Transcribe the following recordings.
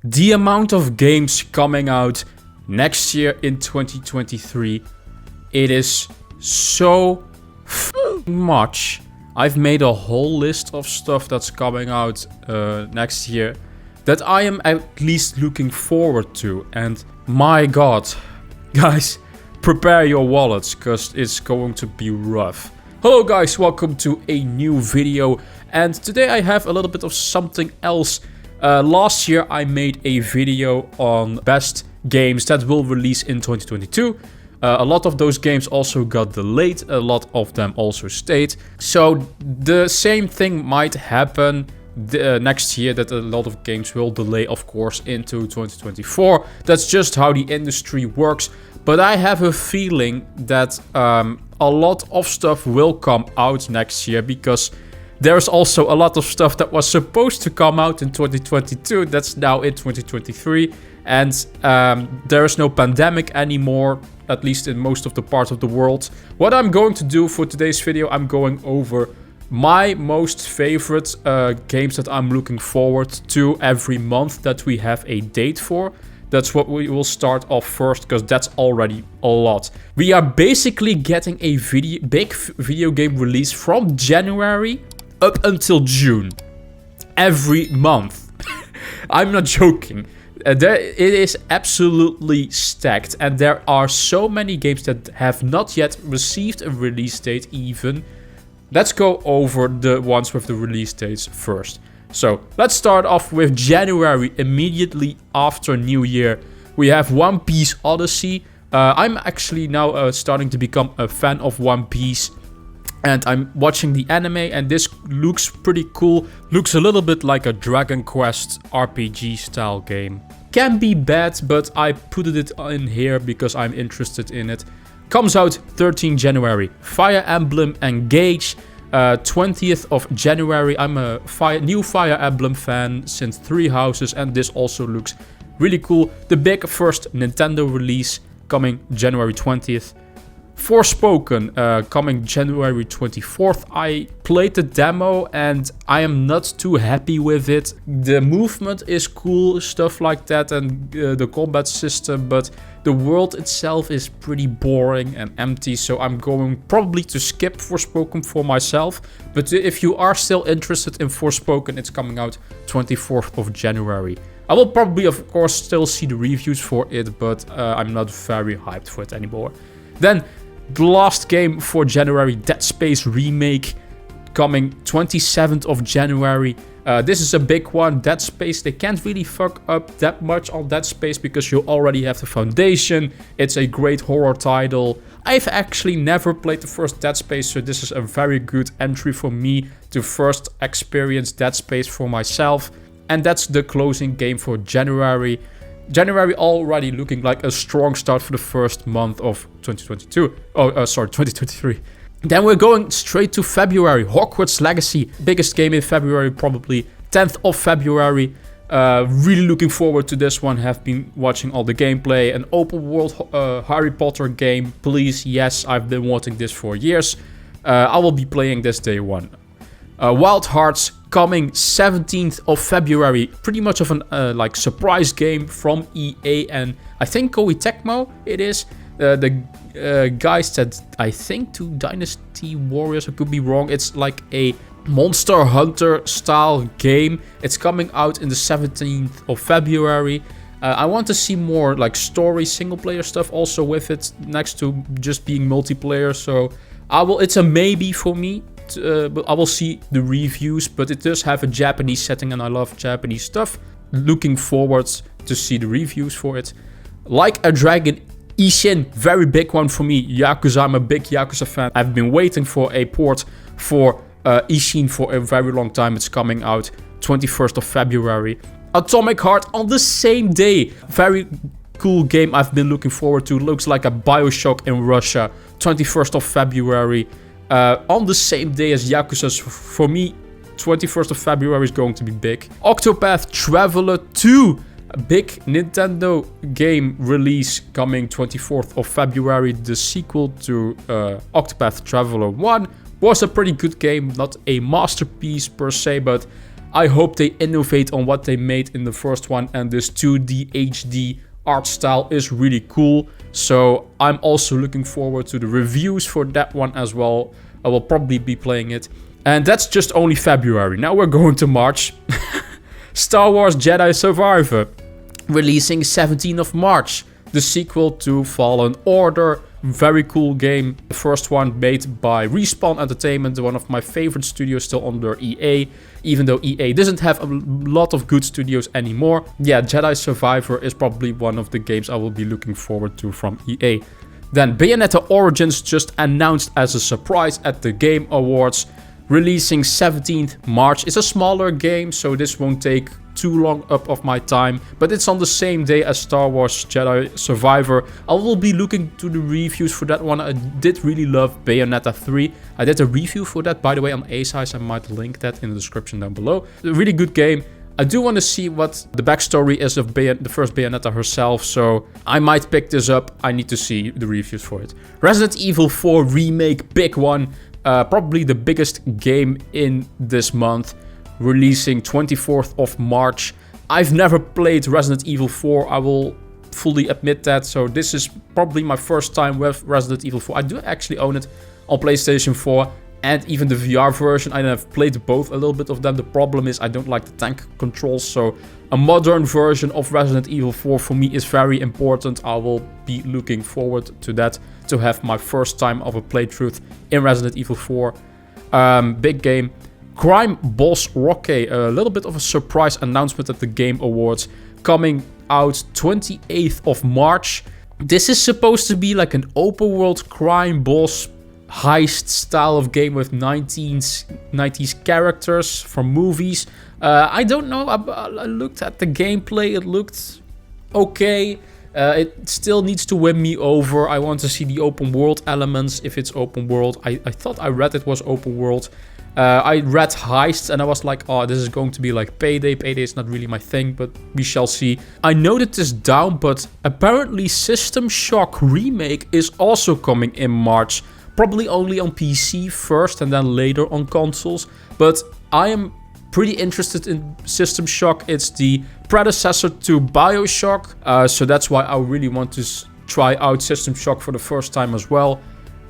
The amount of games coming out next year in 2023, it is so much. I've made a whole list of stuff that's coming out next year that I am at least looking forward to. And my god, guys, prepare your wallets, because it's going to be rough. Hello guys, welcome to a new video. And today I have a little bit of something else. Last year I made a video on best games that will release in 2022. A lot of those games also got delayed, a lot of them also stayed. So the same thing might happen next year, that a lot of games will delay, of course, into 2024. That's just how the industry works. But I have a feeling that a lot of stuff will come out next year, because there's also a lot of stuff that was supposed to come out in 2022 that's now in 2023. And there is no pandemic anymore, at least in most of the parts of the world. What I'm going to do for today's video, I'm going over my most favorite games that I'm looking forward to every month that we have a date for. That's what we will start off first, because that's already a lot. We are basically getting a big video game release from January up until June. Every month. I'm not joking. It is absolutely stacked, and there are so many games that have not yet received a release date even. Let's go over the ones with the release dates first. So let's start off with January, immediately after New Year. We have One Piece Odyssey. I'm actually now starting to become a fan of One Piece. And I'm watching the anime, and this looks pretty cool. Looks a little bit like a Dragon Quest RPG style game. Can be bad, but I put it in here because I'm interested in it. Comes out 13 January. Fire Emblem Engage, 20th of January. I'm a new Fire Emblem fan since Three Houses, and this also looks really cool. The big first Nintendo release coming January 20th. Forspoken, coming January 24th. I played the demo and I am not too happy with it. The movement is cool, stuff like that, and the combat system, but the world itself is pretty boring and empty, so I'm going probably to skip Forspoken for myself. But if you are still interested in Forspoken, it's coming out 24th of January. I will probably, of course, still see the reviews for it, but I'm not very hyped for it anymore. Then the last game for January, Deadspace remake, coming 27th of January. This is a big one. Deadspace, they can't really fuck up that much on Deadspace because you already have the foundation. It's a great horror title. I've actually never played the first Deadspace, so this is a very good entry for me to first experience Deadspace for myself. And that's the closing game for January. January already looking like a strong start for the first month of 2022. 2023. Then we're going straight to February. Hogwarts Legacy. Biggest game in February, probably 10th of February. Really looking forward to this one. Have been watching all the gameplay. An open world Harry Potter game. Please, yes, I've been wanting this for years. I will be playing this day one. Wild Hearts, coming 17th of February. Pretty much of an like surprise game from EA and I think Koei Tecmo it is. The guys that I think do Dynasty Warriors, I could be wrong. It's like a Monster Hunter style game. It's coming out in the 17th of February. I want to see more like story single player stuff also with it, next to just being multiplayer. So it's a maybe for me. But I will see the reviews, but it does have a Japanese setting and I love Japanese stuff. Looking forward to see the reviews for it. Like a Dragon, Ishin, very big one for me. Yakuza, I'm a big Yakuza fan. I've been waiting for a port for Ishin for a very long time. It's coming out 21st of February. Atomic Heart on the same day. Very cool game I've been looking forward to. Looks like a Bioshock in Russia. 21st of February. On the same day as Yakuza, for me, 21st of February is going to be big. OctoPath Traveler 2, a big Nintendo game release coming 24th of February. The sequel to Octopath Traveler 1 was a pretty good game, not a masterpiece per se, but I hope they innovate on what they made in the first one, and this 2D HD art style is really cool. So I'm also looking forward to the reviews for that one as well. I will probably be playing it. And that's just only February. Now we're going to March. Star Wars Jedi Survivor, releasing 17th of March. The sequel to Fallen Order. Very cool game. The first one made by Respawn Entertainment, one of my favorite studios still under EA. Even though EA doesn't have a lot of good studios anymore. Yeah, Jedi Survivor is probably one of the games I will be looking forward to from EA. Then Bayonetta Origins just announced as a surprise at the Game Awards. Releasing 17th March. It's a smaller game, so this won't take too long up of my time. But it's on the same day as Star Wars Jedi Survivor. I will be looking to the reviews for that one. I did really love Bayonetta 3. I did a review for that, by the way, on A-Size. I might link that in the description down below. A really good game. I do want to see what the backstory is of the first Bayonetta herself, so I might pick this up. I need to see the reviews for it. Resident Evil 4 Remake, big one. Probably the biggest game in this month, releasing 24th of March. I've never played Resident Evil 4, I will fully admit that, so this is probably my first time with Resident Evil 4. I do actually own it on PlayStation 4 and even the VR version. I have played both, a little bit of them. The problem is I don't like the tank controls, so a modern version of Resident Evil 4 for me is very important. I will be looking forward to that, to have my first time of a playthrough in Resident Evil 4. Big game. Crime Boss Rockay, a little bit of a surprise announcement at the Game Awards, coming out 28th of March. This is supposed to be like an open world crime boss heist style of game with 90s characters from movies. I don't know, I looked at the gameplay, it looked okay. It still needs to win me over. I want to see the open world elements if it's open world. I thought I read it was open world. I read heists and I was like, oh, this is going to be like Payday. Payday is not really my thing, but we shall see. I noted this down, but apparently System Shock Remake is also coming in March. Probably only on PC first and then later on consoles. But I am pretty interested in System Shock. It's the predecessor to BioShock. So that's why I really want to try out System Shock for the first time as well.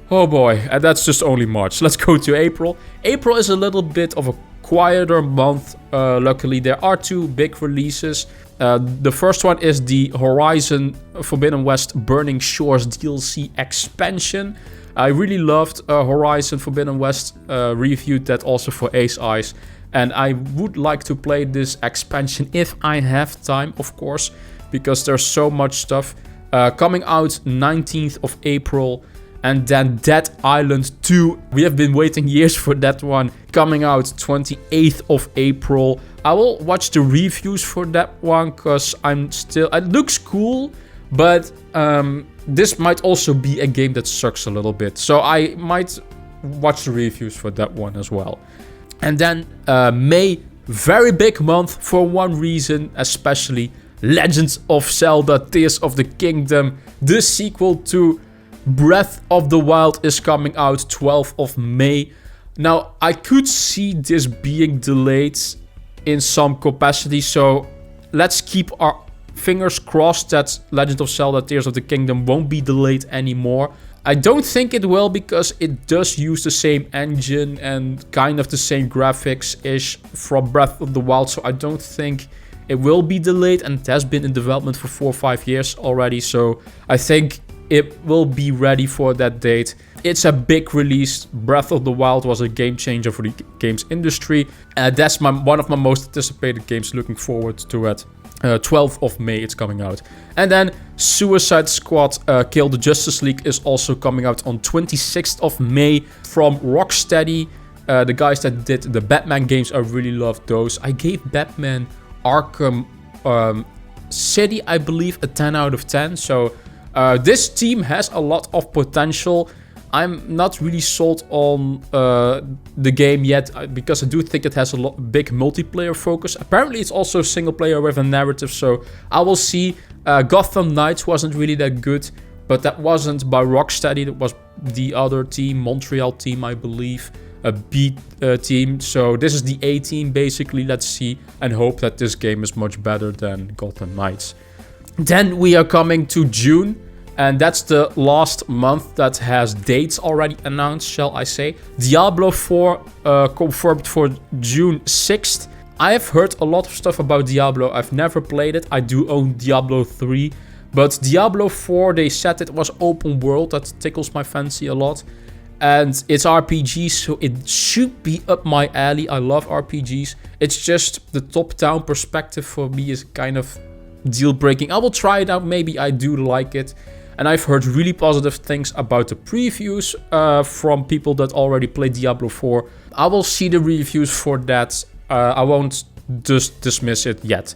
Oh boy, and that's just only March. Let's go to April. April is a little bit of a quieter month. Luckily, there are two big releases. The first one is the Horizon Forbidden West Burning Shores DLC expansion. I really loved Horizon Forbidden West. Reviewed that also for Ace Eyes. And I would like to play this expansion if I have time, of course. Because there's so much stuff. Coming out 19th of April. And then Dead Island 2. We have been waiting years for that one. Coming out 28th of April. I will watch the reviews for that one. Because I'm still... It looks cool. But this might also be a game that sucks a little bit. So I might watch the reviews for that one as well. And then May. Very big month for one reason. Especially Legends of Zelda Tears of the Kingdom. The sequel to Breath of the Wild is coming out 12th of May. Now, I could see this being delayed in some capacity, so let's keep our fingers crossed that Legend of Zelda Tears of the Kingdom won't be delayed anymore. I don't think it will, because it does use the same engine and kind of the same graphics-ish from Breath of the Wild, so I don't think it will be delayed, and it has been in development for 4 or 5 years already, so I think it will be ready for that date. It's a big release. Breath of the Wild was a game changer for the games industry. That's one of my most anticipated games. Looking forward to it. 12th of May it's coming out. And then Suicide Squad Kill the Justice League is also coming out on 26th of May from Rocksteady. The guys that did the Batman games, I really loved those. I gave Batman Arkham City, I believe, a 10 out of 10. So this team has a lot of potential. I'm not really sold on the game yet, because I do think it has a big multiplayer focus. Apparently it's also single player with a narrative, so I will see. Gotham Knights wasn't really that good, but that wasn't by Rocksteady. That was the other team, Montreal team, I believe. a B team. So this is the A team, basically. Let's see and hope that this game is much better than Gotham Knights. Then we are coming to June. And that's the last month that has dates already announced, shall I say. Diablo 4 confirmed for June 6th. I have heard a lot of stuff about Diablo. I've never played it. I do own Diablo 3. But Diablo 4, they said it was open world. That tickles my fancy a lot. And it's RPG, so it should be up my alley. I love RPGs. It's just the top-down perspective for me is kind of deal-breaking. I will try it out. Maybe I do like it. And I've heard really positive things about the previews from people that already played Diablo 4. I will see the reviews for that. I won't just dismiss it yet.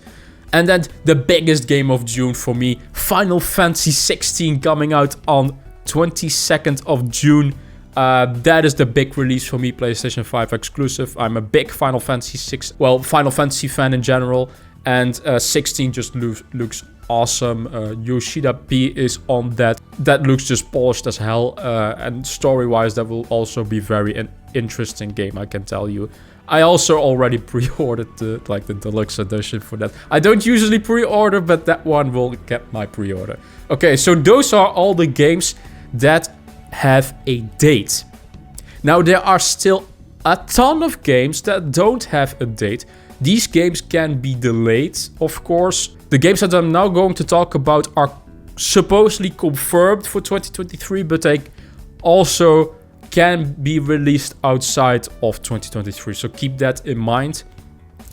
And then the biggest game of June for me, Final Fantasy 16 coming out on 22nd of June. That is the big release for me, PlayStation 5 exclusive. I'm a big Final Fantasy Final Fantasy fan in general. And 16 just looks awesome. Yoshida P is on that. That looks just polished as hell. And story-wise, that will also be very interesting game, I can tell you. I also already pre-ordered the deluxe edition for that. I don't usually pre-order, but that one will get my pre-order. Okay, so those are all the games that have a date. Now, there are still a ton of games that don't have a date. These games can be delayed, of course. The games that I'm now going to talk about are supposedly confirmed for 2023, but they also can be released outside of 2023. So keep that in mind.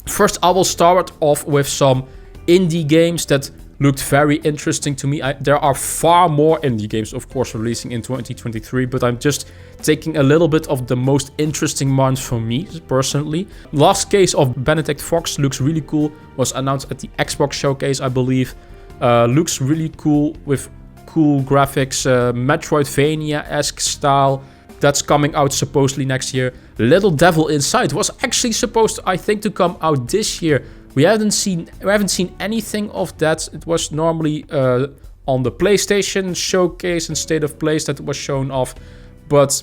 First, I will start off with some indie games that looked very interesting to me. There are far more indie games, of course, releasing in 2023, but I'm just taking a little bit of the most interesting ones for me, personally. Last Case of Benedict Fox looks really cool. Was announced at the Xbox Showcase, I believe. Looks really cool with cool graphics, Metroidvania-esque style. That's coming out supposedly next year. Little Devil Inside was actually supposed, I think, to come out this year. We haven't seen anything of that. It was normally on the PlayStation Showcase and State of Plays that was shown off, but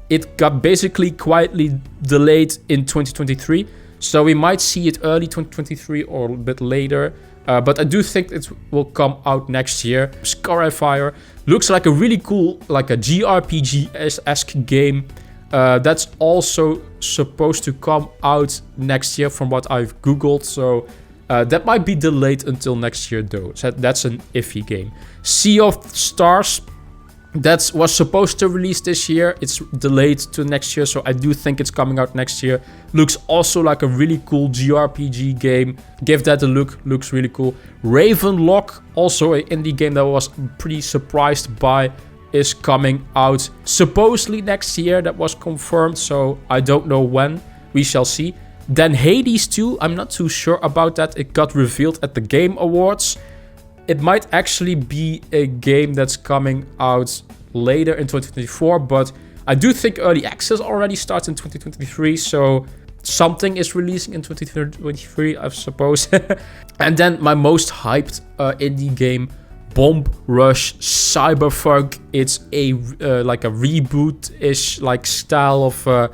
it got basically quietly delayed in 2023. So we might see it early 2023 or a bit later. But I do think it will come out next year. Scarifire looks like a really cool, like a JRPG-esque game. That's also supposed to come out next year from what I've googled. So that might be delayed until next year though. So that's an iffy game. Sea of Stars. That was supposed to release this year. It's delayed to next year, so I do think it's coming out next year. Looks also like a really cool JRPG game. Give that a look. Looks really cool. Ravenlock, also an indie game that I was pretty surprised by, is coming out supposedly next year. That was confirmed, so I don't know when. We shall see. Then Hades 2, I'm not too sure about that. It got revealed at the Game Awards. It might actually be a game that's coming out later in 2024, but I do think early access already starts in 2023, so something is releasing in 2023, I suppose. And then my most hyped indie game, Bomb Rush Cyberpunk. It's a like a reboot-ish like style of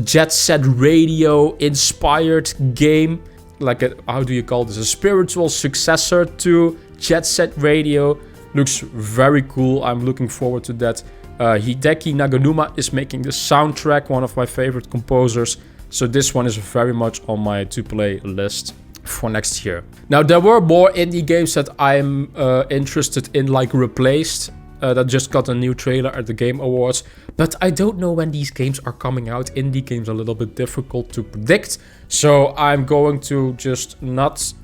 Jet Set Radio inspired game. Like a, how do you call this? A spiritual successor to Jet Set Radio. Looks very cool. I'm looking forward to that. Hideki Naganuma is making the soundtrack, one of my favorite composers. So this one is very much on my to-play list for next year. Now, there were more indie games that I'm interested in, like Replaced, that just got a new trailer at the Game Awards. But I don't know when these games are coming out. Indie games are a little bit difficult to predict. So I'm going to just not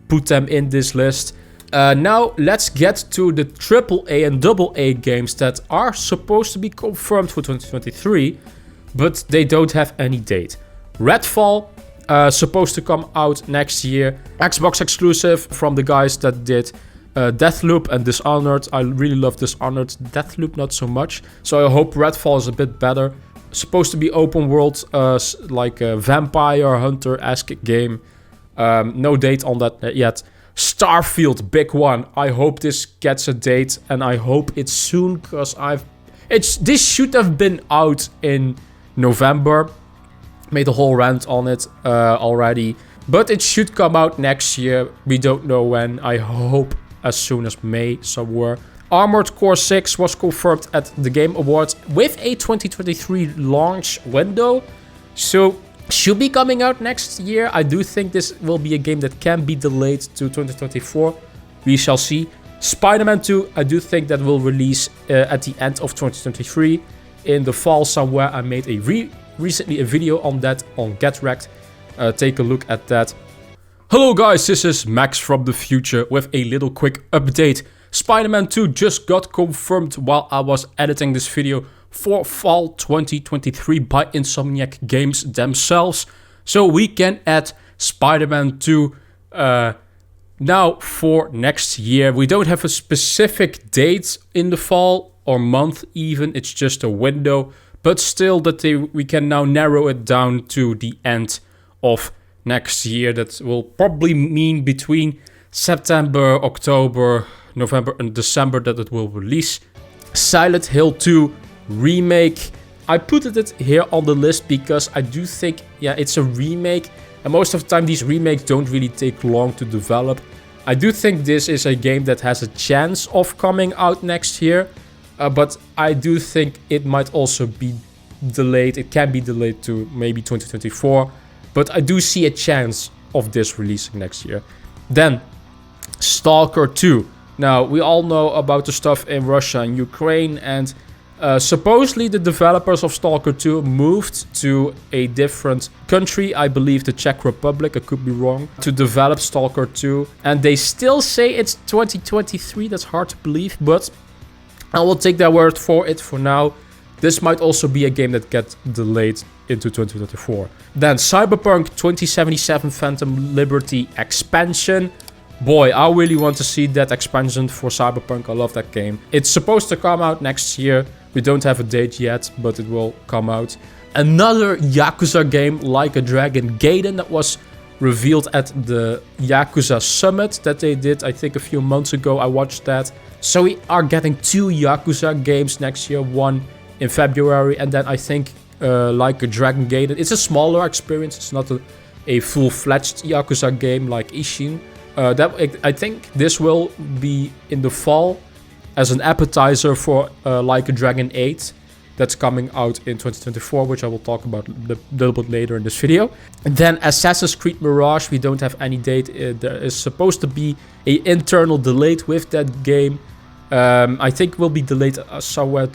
put them in this list. Now, let's get to the AAA and AA games that are supposed to be confirmed for 2023, but they don't have any date. Redfall, supposed to come out next year. Xbox exclusive from the guys that did Deathloop and Dishonored. I really love Dishonored. Deathloop not so much. So I hope Redfall is a bit better. Supposed to be open world, like a vampire hunter-esque game. No date on that yet. Starfield, big one. I hope this gets a date, and I hope it's soon, because this should have been out in November. Made a whole rant on it already. But it should come out next year. We don't know when. I hope as soon as May somewhere. Armored Core 6 was confirmed at the Game Awards with a 2023 launch window. So should be coming out next year. I do think this will be a game that can be delayed to 2024. We shall see. Spiderman 2, I do think that will release at the end of 2023. In the fall somewhere. I made a recently a video on that on Get Wrecked. Take a look at that. Hello guys, this is Max from the future with a little quick update. Spider-Man 2 just got confirmed while I was editing this video for fall 2023 by Insomniac Games themselves. So we can add Spider-Man 2 now for next year. We don't have a specific date in the fall or month even. It's just a window. But still that we can now narrow it down to the end of next year. That will probably mean between September, October, November and December that it will release. Silent Hill 2 remake. I put it here on the list because I do think, yeah, it's a remake. And most of the time these remakes don't really take long to develop. I do think this is a game that has a chance of coming out next year. But I do think it might also be delayed. It can be delayed to maybe 2024. But I do see a chance of this releasing next year. Then, Stalker 2. Now, we all know about the stuff in Russia and Ukraine. And supposedly the developers of Stalker 2 moved to a different country. I believe the Czech Republic, I could be wrong. To develop Stalker 2. And they still say it's 2023. That's hard to believe. But I will take their word for it for now. This might also be a game that gets delayed into 2024. Then Cyberpunk 2077 Phantom Liberty expansion. Boy, I really want to see that expansion for Cyberpunk. I love that game. It's supposed to come out next year. We don't have a date yet, but it will come out. Another Yakuza game, Like a Dragon, Gaiden, that was revealed at the Yakuza Summit that they did, I think a few months ago. I watched that. So we are getting 2 Yakuza games next year, one in February, and then I think Like a Dragon Gaiden. It's a smaller experience. It's not a full-fledged Yakuza game like Ishin. I think this will be in the fall as an appetizer for Like a Dragon 8. That's coming out in 2024, which I will talk about a little bit later in this video. And then Assassin's Creed Mirage, we don't have any date. There is supposed to be an internal delay with that game. I think will be delayed somewhere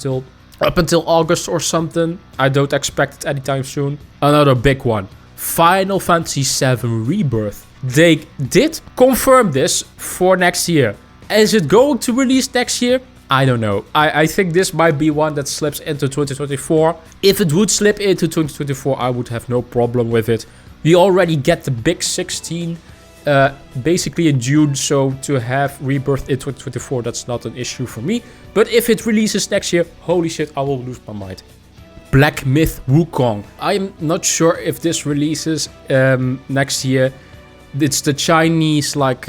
up until August or something. I don't expect it anytime soon. Another big one, Final Fantasy VII Rebirth. They did confirm this for next year. Is it going to release next year? I don't know. I think this might be one that slips into 2024. If it would slip into 2024, I would have no problem with it. We already get the big 16 basically in June, so to have Rebirth in 2024, that's not an issue for me. But if it releases next year, holy shit, I will lose my mind. Black Myth Wukong. I'm not sure if this releases next year. It's the Chinese, like,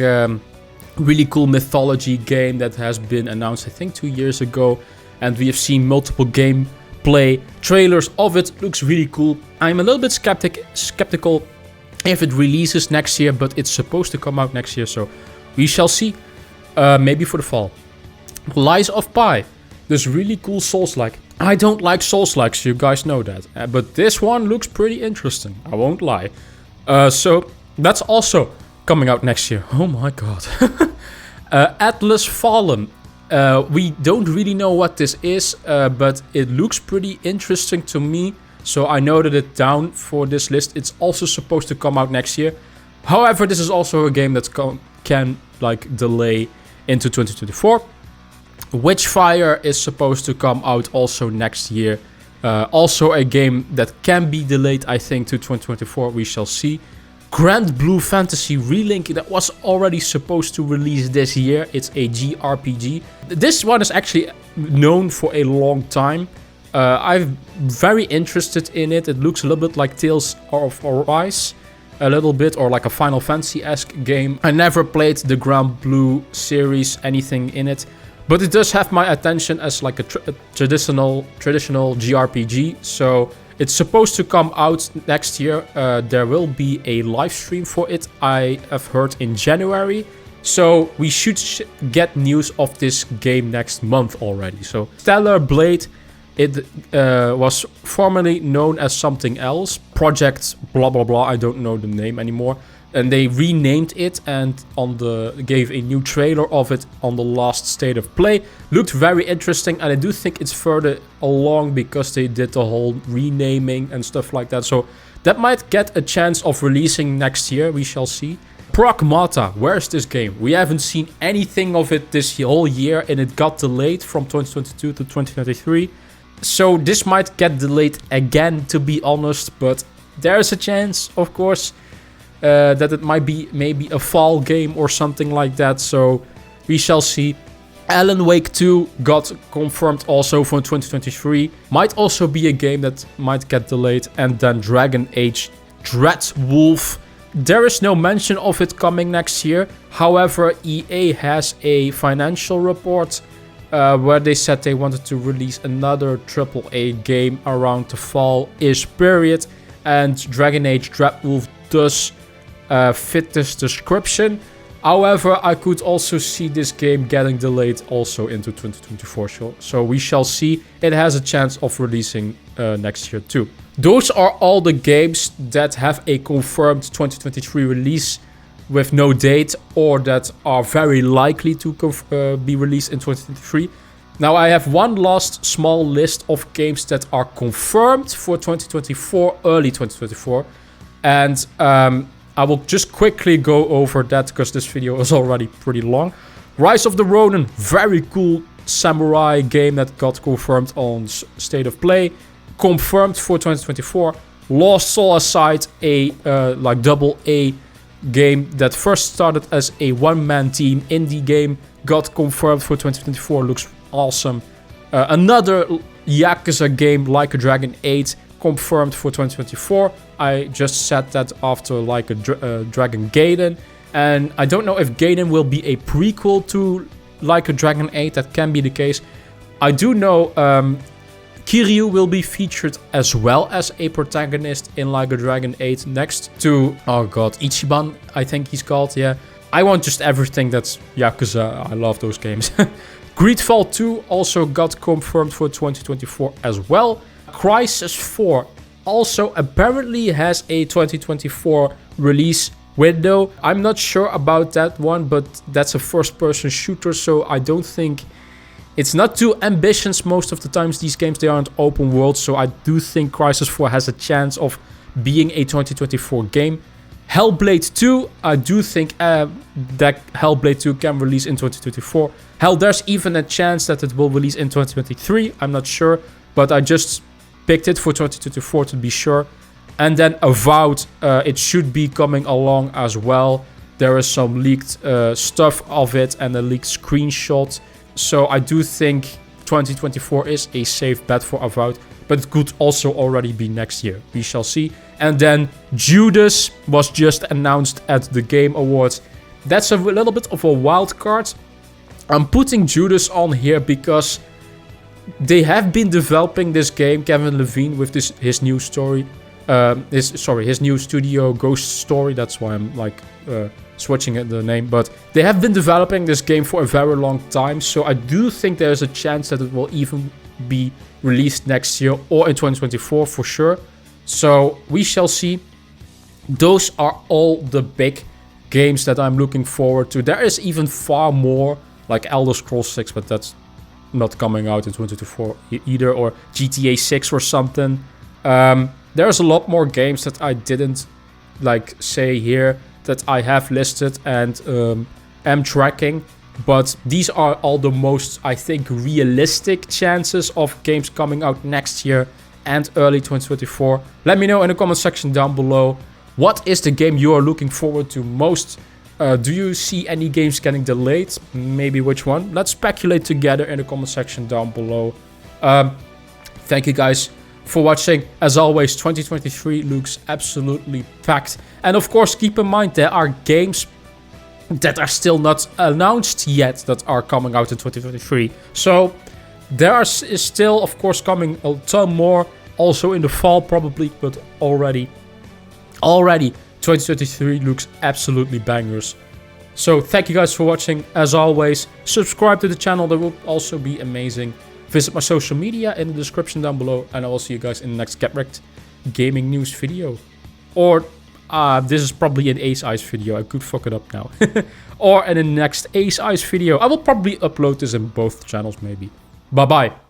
really cool mythology game that has been announced, I think, 2 years ago. And we have seen multiple gameplay trailers of it. Looks really cool. I'm a little bit skeptical if it releases next year, but it's supposed to come out next year, so we shall see. Maybe for the fall. Lies of Pi. This really cool Souls-like. I don't like Souls-likes, you guys know that. But this one looks pretty interesting, I won't lie. So that's also coming out next year. Oh my god. Atlas Fallen. We don't really know what this is, but it looks pretty interesting to me. So I noted it down for this list. It's also supposed to come out next year. However, this is also a game that can like delay into 2024. Witchfire is supposed to come out also next year. Also a game that can be delayed, I think, to 2024. We shall see. Grand Blue Fantasy Relink, that was already supposed to release this year. It's a JRPG. This one is actually known for a long time. I'm very interested in it. It looks a little bit like Tales of Arise. A little bit, or like a Final Fantasy-esque game. I never played the Grand Blue series, anything in it. But it does have my attention as like a traditional JRPG. So It's supposed to come out next year. There will be a live stream for it, I have heard, in January. So we should get news of this game next month already. So Stellar Blade, it was formerly known as something else. Project blah blah blah, I don't know the name anymore. And they renamed it and gave a new trailer of it on the last State of Play. Looked very interesting, and I do think it's further along because they did the whole renaming and stuff like that. So that might get a chance of releasing next year, we shall see. Pragmata, where's this game? We haven't seen anything of it this whole year, and it got delayed from 2022 to 2023. So this might get delayed again, to be honest, but there's a chance, of course, that it might be maybe a fall game or something like that. So we shall see. Alan Wake 2 got confirmed also for 2023. Might also be a game that might get delayed. And then Dragon Age Dreadwolf. There is no mention of it coming next year. However, EA has a financial report where they said they wanted to release another AAA game around the fall-ish period. And Dragon Age Dreadwolf does fit this description. However, I could also see this game getting delayed also into 2024. So we shall see. It has a chance of releasing next year too. Those are all the games that have a confirmed 2023 release with no date, or that are very likely to be released in 2023. Now I have one last small list of games that are confirmed for 2024, early 2024. And I will just quickly go over that because this video is already pretty long. Rise of the Ronin, very cool samurai game that got confirmed on State of Play. Confirmed for 2024. Lost Soul Aside, a like double A game that first started as a one-man team indie game, got confirmed for 2024. Looks awesome. Another Yakuza game, Like a Dragon 8, confirmed for 2024. I just said that after Like a Dragon Gaiden. And I don't know if Gaiden will be a prequel to Like a Dragon 8. That can be the case. I do know Kiryu will be featured as well as a protagonist in Like a Dragon 8 next to, oh god, Ichiban, I think he's called, yeah. I want just everything that's Yakuza. I love those games. Greedfall 2 also got confirmed for 2024 as well. Crysis 4 also apparently has a 2024 release window. I'm not sure about that one, but that's a first-person shooter, so I don't think... It's not too ambitious most of the times. These games, they aren't open world, so I do think Crysis 4 has a chance of being a 2024 game. Hellblade 2, I do think that Hellblade 2 can release in 2024. Hell, there's even a chance that it will release in 2023. I'm not sure, but I just picked it for 2024 to be sure. And then Avowed, it should be coming along as well. There is some leaked stuff of it and a leaked screenshot. So I do think 2024 is a safe bet for Avowed, but it could also already be next year. We shall see. And then Judas was just announced at the Game Awards. That's a little bit of a wild card. I'm putting Judas on here because they have been developing this game, Kevin Levine, with his new story. His new studio, Ghost Story. That's why I'm like switching the name. But they have been developing this game for a very long time. So I do think there's a chance that it will even be released next year or in 2024 for sure. So we shall see. Those are all the big games that I'm looking forward to. There is even far more, like Elder Scrolls 6, but that's not coming out in 2024 either, or GTA 6 or something. There's a lot more games that I didn't like say here that I have listed and am tracking, but these are all the most, I think, realistic chances of games coming out next year and early 2024. Let me know in the comment section down below, what is the game you are looking forward to most? Do you see any games getting delayed? Maybe which one? Let's speculate together in the comment section down below. Thank you guys for watching. As always, 2023 looks absolutely packed. And of course, keep in mind, there are games that are still not announced yet that are coming out in 2023. So there is still, of course, coming a ton more. Also in the fall probably, but already 2023 looks absolutely bangers. So thank you guys for watching. As always, subscribe to the channel, that will also be amazing. Visit my social media in the description down below, and I will see you guys in the next Get Wrecked gaming news video. Or this is probably an Ace Ice video, I could fuck it up now. Or in the next Ace Ice video. I will probably upload this in both channels maybe. Bye bye.